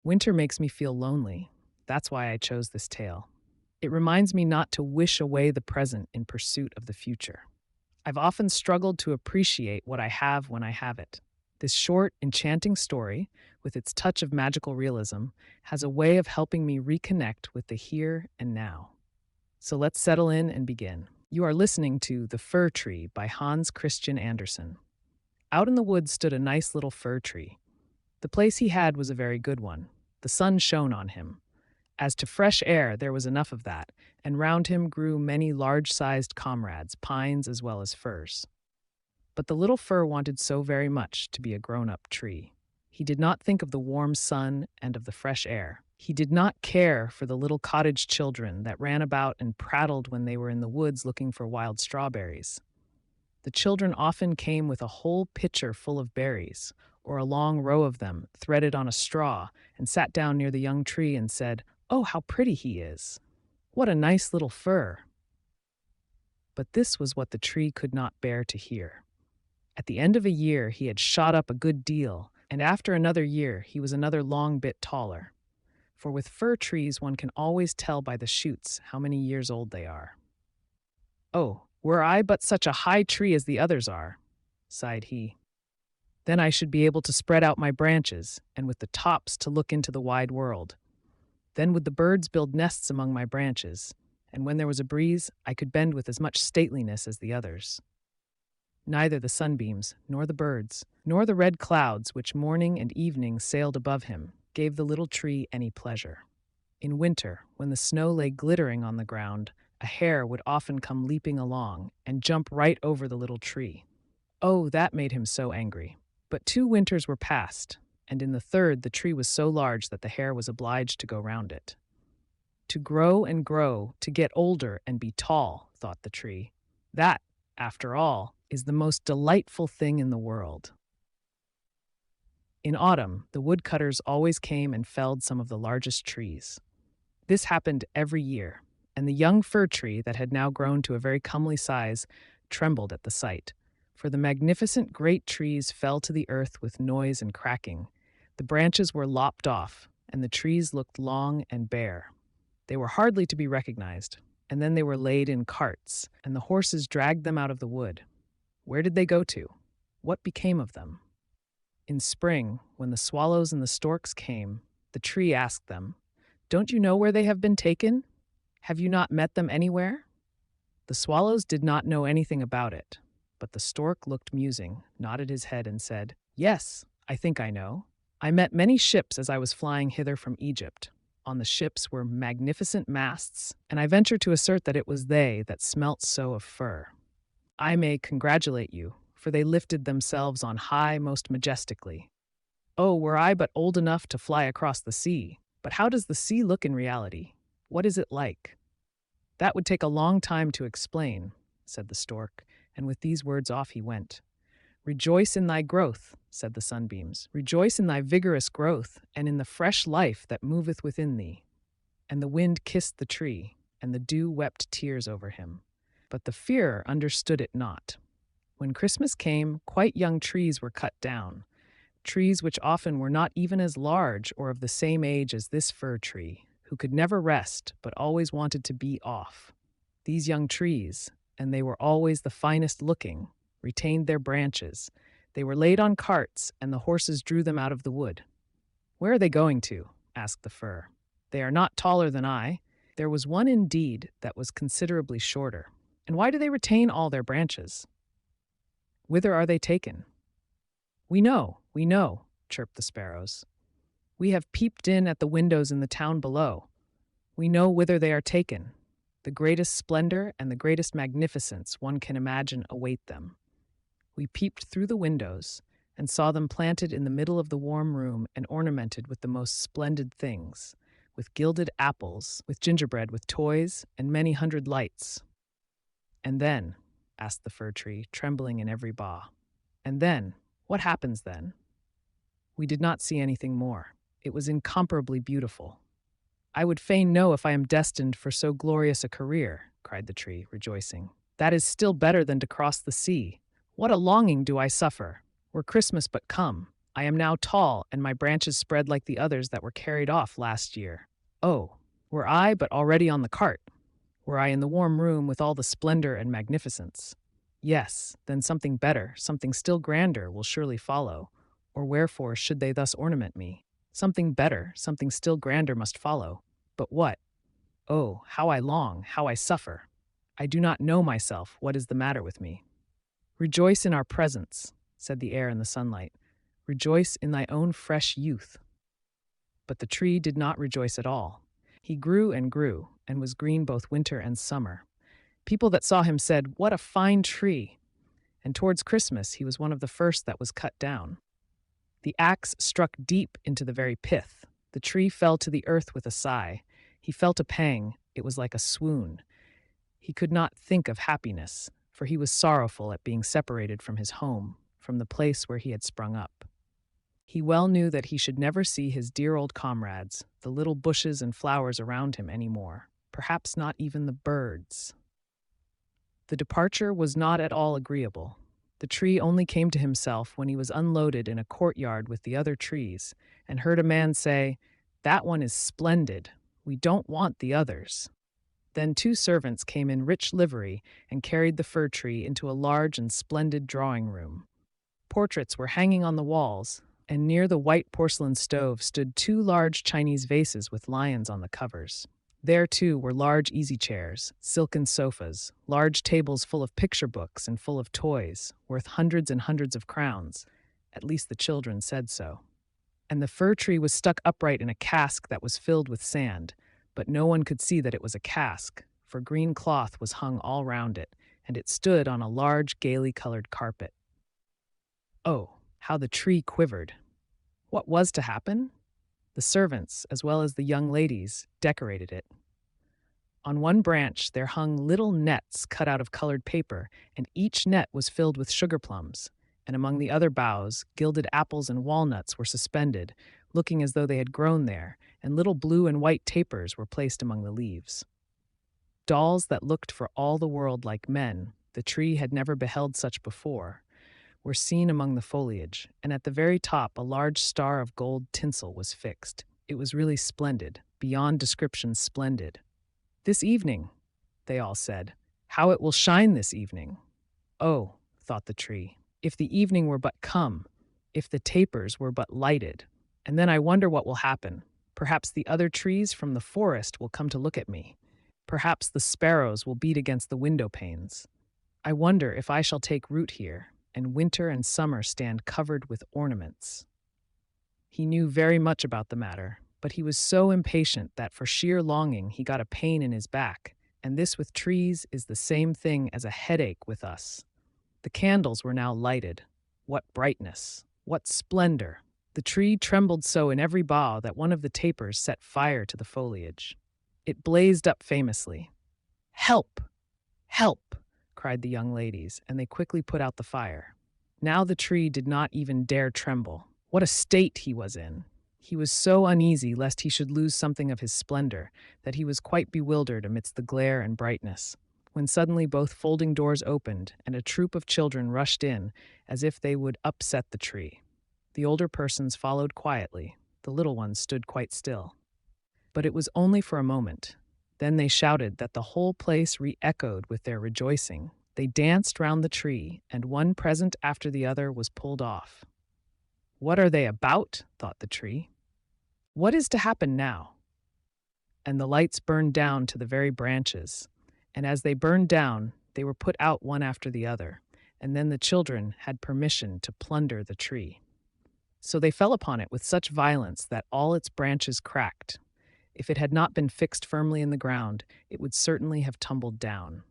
Winter makes me feel lonely. That's why I chose this tale. It reminds me not to wish away the present in pursuit of the future. I've often struggled to appreciate what I have when I have it. This short, enchanting story, with its touch of magical realism, has a way of helping me reconnect with the here and now. So let's settle in and begin. You are listening to The Fir Tree by Hans Christian Andersen. Out in the woods stood a nice little fir tree. The place he had was a very good one. The sun shone on him. As to fresh air, there was enough of that, and round him grew many large-sized comrades, pines as well as firs. But the little fir wanted so very much to be a grown-up tree. He did not think of the warm sun and of the fresh air. He did not care for the little cottage children that ran about and prattled when they were in the woods looking for wild strawberries. The children often came with a whole pitcher full of berries, or a long row of them, threaded on a straw, and sat down near the young tree and said, "Oh, how pretty he is! What a nice little fir!" But this was what the tree could not bear to hear. At the end of a year, he had shot up a good deal, and after another year, he was another long bit taller. For with fir trees, one can always tell by the shoots how many years old they are. "Oh, were I but such a high tree as the others are," sighed he. "Then I should be able to spread out my branches, and with the tops to look into the wide world. Then would the birds build nests among my branches, and when there was a breeze, I could bend with as much stateliness as the others." Neither the sunbeams, nor the birds, nor the red clouds which morning and evening sailed above him, gave the little tree any pleasure. In winter, when the snow lay glittering on the ground, a hare would often come leaping along and jump right over the little tree. Oh, that made him so angry. But 2 winters were past, and in the third the tree was so large that the hare was obliged to go round it. To grow and grow, to get older and be tall, thought the tree. That, after all, is the most delightful thing in the world. In autumn, the woodcutters always came and felled some of the largest trees. This happened every year, and the young fir tree that had now grown to a very comely size trembled at the sight, for the magnificent great trees fell to the earth with noise and cracking. The branches were lopped off, and the trees looked long and bare. They were hardly to be recognized, and then they were laid in carts, and the horses dragged them out of the wood. Where did they go to? What became of them? In spring, when the swallows and the storks came, the tree asked them, "Don't you know where they have been taken? Have you not met them anywhere?" The swallows did not know anything about it, but the stork looked musing, nodded his head, and said, "Yes, I think I know. I met many ships as I was flying hither from Egypt. On the ships were magnificent masts, and I venture to assert that it was they that smelt so of fir. I may congratulate you, for they lifted themselves on high most majestically. Oh, were I but old enough to fly across the sea! But how does the sea look in reality? What is it like?" "That would take a long time to explain," said the stork, and with these words off he went. "Rejoice in thy growth," said the sunbeams. "Rejoice in thy vigorous growth, and in the fresh life that moveth within thee." And the wind kissed the tree, and the dew wept tears over him. But the fir understood it not. When Christmas came, quite young trees were cut down, trees which often were not even as large or of the same age as this fir tree, who could never rest but always wanted to be off. These young trees, and they were always the finest looking, retained their branches. They were laid on carts, and the horses drew them out of the wood. "Where are they going to?" asked the fir. "They are not taller than I." There was one indeed that was considerably shorter. "And why do they retain all their branches? Whither are they taken?" We know," chirped the sparrows. "We have peeped in at the windows in the town below. We know whither they are taken. The greatest splendor and the greatest magnificence one can imagine await them. We peeped through the windows and saw them planted in the middle of the warm room and ornamented with the most splendid things, with gilded apples, with gingerbread, with toys, and many hundred lights." "And then?" asked the fir tree, trembling in every bough. "And then? What happens then?" "We did not see anything more. It was incomparably beautiful." "I would fain know if I am destined for so glorious a career," cried the tree, rejoicing. "That is still better than to cross the sea. What a longing do I suffer! Were Christmas but come, I am now tall, and my branches spread like the others that were carried off last year. Oh, were I but already on the cart! Were I in the warm room with all the splendor and magnificence? Yes, then something better, something still grander, will surely follow. Or wherefore should they thus ornament me? Something better, something still grander must follow. But what? Oh, how I long, how I suffer! I do not know myself what is the matter with me. Rejoice in our presence, said the air in the sunlight. Rejoice in thy own fresh youth. But the tree did not rejoice at all. He grew and was green both winter and summer. People that saw him said, "What a fine tree!" And towards Christmas he was one of the first that was cut down. The axe struck deep into the very pith. The tree fell to the earth with a sigh. He felt a pang. It was like a swoon. He could not think of happiness, for he was sorrowful at being separated from his home, from the place where he had sprung up. He well knew that he should never see his dear old comrades, the little bushes and flowers around him any more, perhaps not even the birds. The departure was not at all agreeable. The tree only came to himself when he was unloaded in a courtyard with the other trees, and heard a man say, "That one is splendid. We don't want the others." Then 2 servants came in rich livery and carried the fir tree into a large and splendid drawing room. Portraits were hanging on the walls, and near the white porcelain stove stood 2 large Chinese vases with lions on the covers. There, too, were large easy chairs, silken sofas, large tables full of picture books and full of toys, worth hundreds and hundreds of crowns. At least the children said so. And the fir tree was stuck upright in a cask that was filled with sand, but no one could see that it was a cask, for green cloth was hung all round it, and it stood on a large gaily colored carpet. Oh, how the tree quivered! What was to happen? The servants, as well as the young ladies, decorated it. On one branch there hung little nets cut out of colored paper, and each net was filled with sugar plums, and among the other boughs, gilded apples and walnuts were suspended, looking as though they had grown there, and little blue and white tapers were placed among the leaves. Dolls that looked for all the world like men, the tree had never beheld such before, were seen among the foliage, and at the very top a large star of gold tinsel was fixed. It was really splendid, beyond description splendid. "This evening," they all said. "How it will shine this evening!" Oh, thought the tree, if the evening were but come, if the tapers were but lighted, and then I wonder what will happen. Perhaps the other trees from the forest will come to look at me. Perhaps the sparrows will beat against the window panes. I wonder if I shall take root here, and winter and summer stand covered with ornaments. He knew very much about the matter, but he was so impatient that for sheer longing he got a pain in his back, and this with trees is the same thing as a headache with us. The candles were now lighted. What brightness! What splendor! The tree trembled so in every bough that one of the tapers set fire to the foliage. It blazed up famously. "Help! Help!" cried the young ladies, and they quickly put out the fire. Now the tree did not even dare tremble. What a state he was in! He was so uneasy lest he should lose something of his splendor that he was quite bewildered amidst the glare and brightness, when suddenly both folding doors opened and a troop of children rushed in as if they would upset the tree. The older persons followed quietly. The little ones stood quite still. But it was only for a moment. Then they shouted that the whole place re-echoed with their rejoicing. They danced round the tree, and one present after the other was pulled off. "What are they about?" thought the tree. "What is to happen now?" And the lights burned down to the very branches, and as they burned down, they were put out one after the other, and then the children had permission to plunder the tree. So they fell upon it with such violence that all its branches cracked. If it had not been fixed firmly in the ground, it would certainly have tumbled down.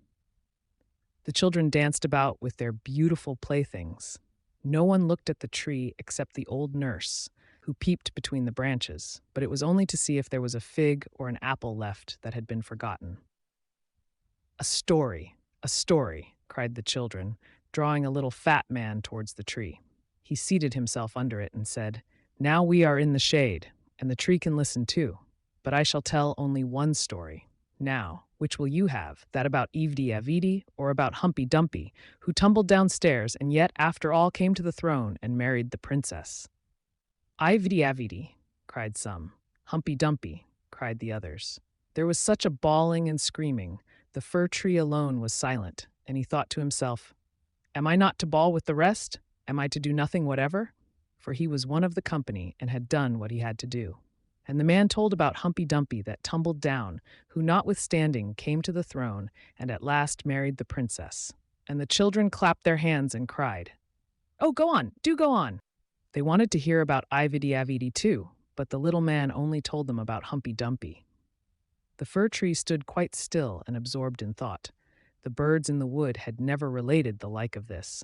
The children danced about with their beautiful playthings. No one looked at the tree except the old nurse, who peeped between the branches, but it was only to see if there was a fig or an apple left that had been forgotten. A story, cried the children, drawing a little fat man towards the tree. He seated himself under it and said, "Now we are in the shade, and the tree can listen too. But I shall tell only one story. Now, which will you have, that about Ivedi Avidi or about Humpy Dumpy, who tumbled downstairs and yet after all came to the throne and married the princess?" "Ivedy avedy," cried some. "Humpy Dumpy," cried the others. There was such a bawling and screaming. The fir tree alone was silent, and he thought to himself, "Am I not to bawl with the rest? Am I to do nothing whatever?" For he was one of the company and had done what he had to do. And the man told about Humpy Dumpy that tumbled down, who notwithstanding came to the throne and at last married the princess. And the children clapped their hands and cried, "Oh, go on, do go on." They wanted to hear about Ivedy Avedy too, but the little man only told them about Humpy Dumpy. The fir tree stood quite still and absorbed in thought. The birds in the wood had never related the like of this.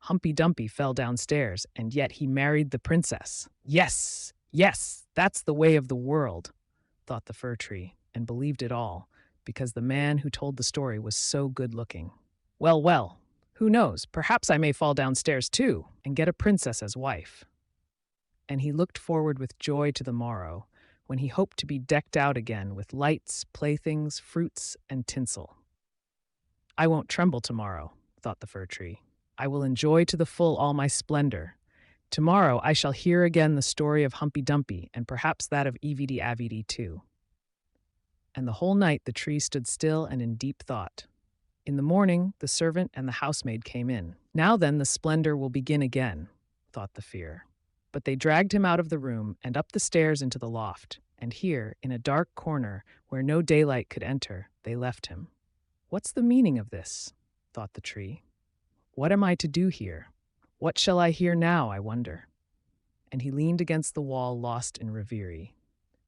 Humpy Dumpy fell downstairs, and yet he married the princess. Yes, yes, that's the way of the world, thought the fir tree, and believed it all, because the man who told the story was so good-looking. Well, well, who knows, perhaps I may fall downstairs too, and get a princess as wife. And he looked forward with joy to the morrow, when he hoped to be decked out again with lights, playthings, fruits, and tinsel. I won't tremble tomorrow, thought the fir tree. I will enjoy to the full all my splendor. Tomorrow I shall hear again the story of Humpy Dumpy, and perhaps that of Ivedy Avedy too. And the whole night the tree stood still and in deep thought. In the morning the servant and the housemaid came in. Now then the splendor will begin again, thought the fear. But they dragged him out of the room and up the stairs into the loft, and here, in a dark corner where no daylight could enter, they left him. What's the meaning of this? Thought the tree. What am I to do here? What shall I hear now, I wonder? And he leaned against the wall, lost in reverie.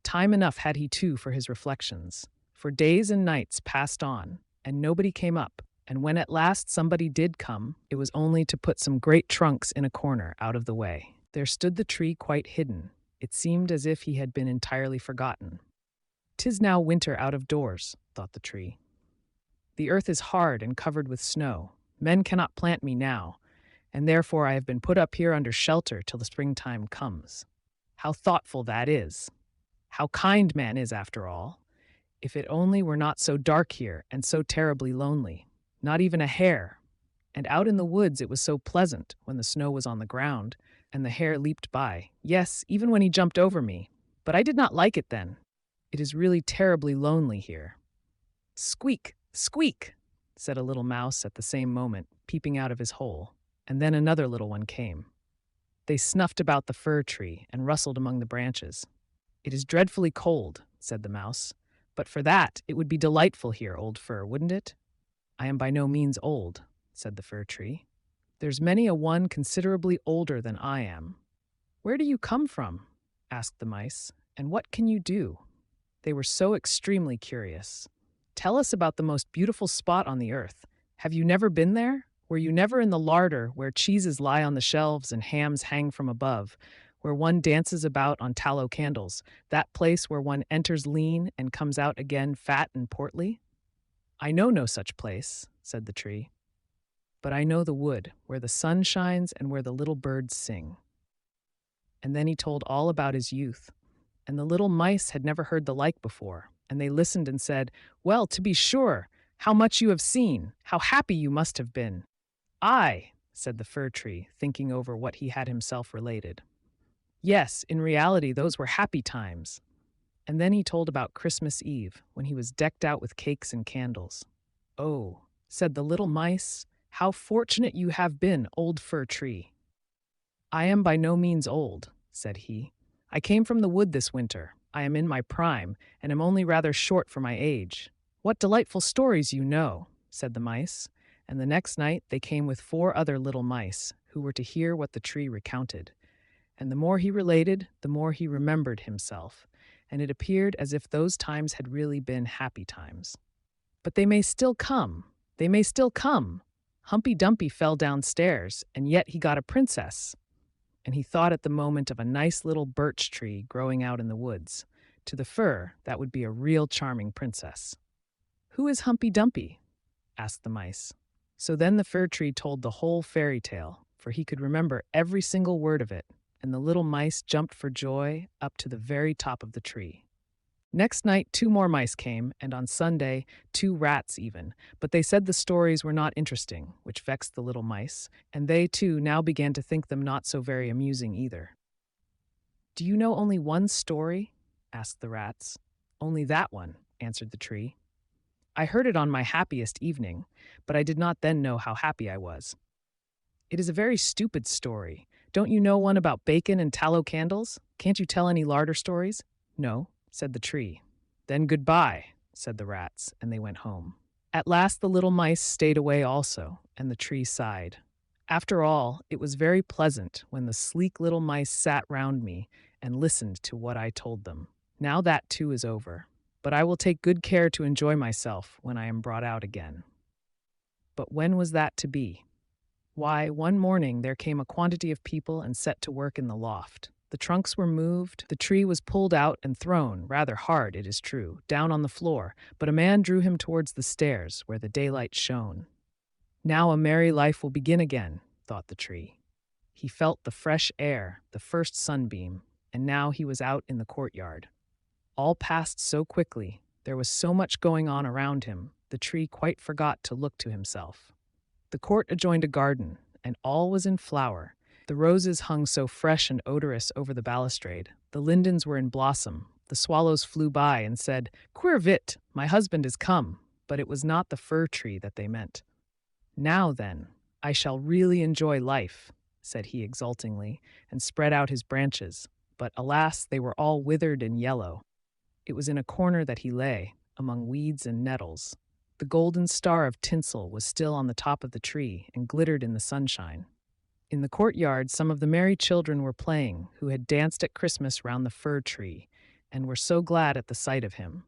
Time enough had he too for his reflections, for days and nights passed on, and nobody came up, and when at last somebody did come, it was only to put some great trunks in a corner out of the way. There stood the tree quite hidden. It seemed as if he had been entirely forgotten. "'Tis now winter out of doors," thought the tree. "The earth is hard and covered with snow. Men cannot plant me now, and therefore I have been put up here under shelter till the springtime comes. How thoughtful that is! How kind man is, after all! If it only were not so dark here and so terribly lonely. Not even a hare. And out in the woods it was so pleasant when the snow was on the ground, and the hare leaped by. Yes, even when he jumped over me. But I did not like it then. It is really terribly lonely here." "Squeak, squeak," said a little mouse at the same moment, peeping out of his hole, and then another little one came. They snuffed about the fir tree and rustled among the branches. "It is dreadfully cold," said the mouse, "but for that it would be delightful here, old fir, wouldn't it?" "I am by no means old," said the fir tree. "There's many a one considerably older than I am." "Where do you come from?" asked the mice, "and what can you do?" They were so extremely curious. "Tell us about the most beautiful spot on the earth. Have you never been there? Were you never in the larder where cheeses lie on the shelves and hams hang from above, where one dances about on tallow candles, that place where one enters lean and comes out again fat and portly?" "I know no such place," said the tree. "But I know the wood, where the sun shines and where the little birds sing." And then he told all about his youth. And the little mice had never heard the like before, and they listened and said, "Well, to be sure, how much you have seen! How happy you must have been!" "Aye," said the fir tree, thinking over what he had himself related. "Yes, in reality those were happy times." And then he told about Christmas Eve, when he was decked out with cakes and candles. "Oh," said the little mice, "how fortunate you have been, old fir tree." "I am by no means old," said he. "I came from the wood this winter. I am in my prime, and am only rather short for my age." "What delightful stories you know," said the mice, and the next night they came with 4 other little mice, who were to hear what the tree recounted. And the more he related, the more he remembered himself, and it appeared as if those times had really been happy times. "But they may still come. They may still come. Humpy Dumpy fell downstairs, and yet he got a princess." And he thought at the moment of a nice little birch tree growing out in the woods. To the fir, that would be a real charming princess. "Who is Humpy Dumpy?" asked the mice. So then the fir tree told the whole fairy tale, for he could remember every single word of it, and the little mice jumped for joy up to the very top of the tree. Next night 2 more mice came, and on Sunday 2 rats even, but they said the stories were not interesting, which vexed the little mice, and they too now began to think them not so very amusing either. Do you know only one story? Asked the rats. Only that one, answered the tree. I heard it on my happiest evening, but I did not then know how happy I was. It is a very stupid story. Don't you know one about bacon and tallow candles? Can't you tell any larder stories? No, said the tree. Then goodbye, said the rats, and they went home. At last the little mice stayed away also, and the tree sighed. After all, it was very pleasant when the sleek little mice sat round me and listened to what I told them. Now that too is over, but I will take good care to enjoy myself when I am brought out again. But when was that to be? Why, one morning there came a quantity of people and set to work in the loft. The trunks were moved, the tree was pulled out and thrown, rather hard, it is true, down on the floor, but a man drew him towards the stairs, where the daylight shone. Now a merry life will begin again, thought the tree. He felt the fresh air, the first sunbeam, and now he was out in the courtyard. All passed so quickly, there was so much going on around him, the tree quite forgot to look to himself. The court adjoined a garden, and all was in flower. The roses hung so fresh and odorous over the balustrade. The lindens were in blossom. The swallows flew by and said, "Queer vit, my husband is come," but it was not the fir tree that they meant. "Now then, I shall really enjoy life," said he exultingly, and spread out his branches. But alas, they were all withered and yellow. It was in a corner that he lay, among weeds and nettles. The golden star of tinsel was still on the top of the tree and glittered in the sunshine. In the courtyard, some of the merry children were playing, who had danced at Christmas round the fir tree, and were so glad at the sight of him.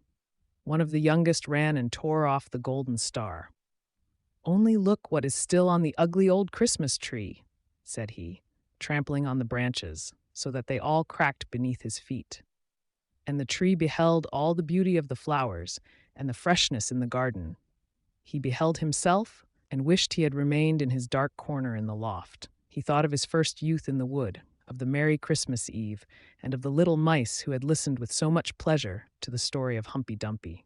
One of the youngest ran and tore off the golden star. "Only look what is still on the ugly old Christmas tree," said he, trampling on the branches, so that they all cracked beneath his feet. And the tree beheld all the beauty of the flowers and the freshness in the garden. He beheld himself and wished he had remained in his dark corner in the loft. He thought of his first youth in the wood, of the merry Christmas Eve, and of the little mice who had listened with so much pleasure to the story of Humpy Dumpy.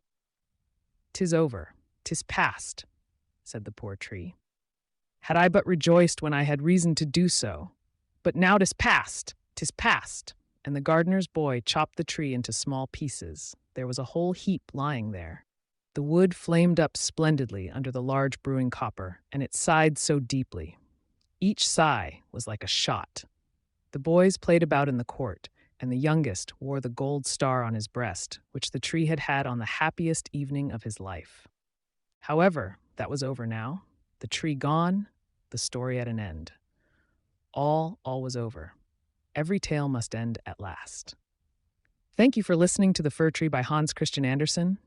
"'Tis over, 'tis past," said the poor tree. "Had I but rejoiced when I had reason to do so! But now 'tis past, 'tis past!" And the gardener's boy chopped the tree into small pieces. There was a whole heap lying there. The wood flamed up splendidly under the large brewing copper, and it sighed so deeply. Each sigh was like a shot. The boys played about in the court, and the youngest wore the gold star on his breast, which the tree had had on the happiest evening of his life. However, that was over now. The tree gone, the story at an end. All was over. Every tale must end at last. Thank you for listening to The Fir Tree by Hans Christian Andersen.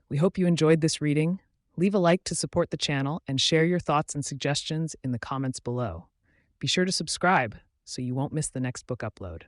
We hope you enjoyed this reading. Leave a like to support the channel and share your thoughts and suggestions in the comments below. Be sure to subscribe so you won't miss the next book upload.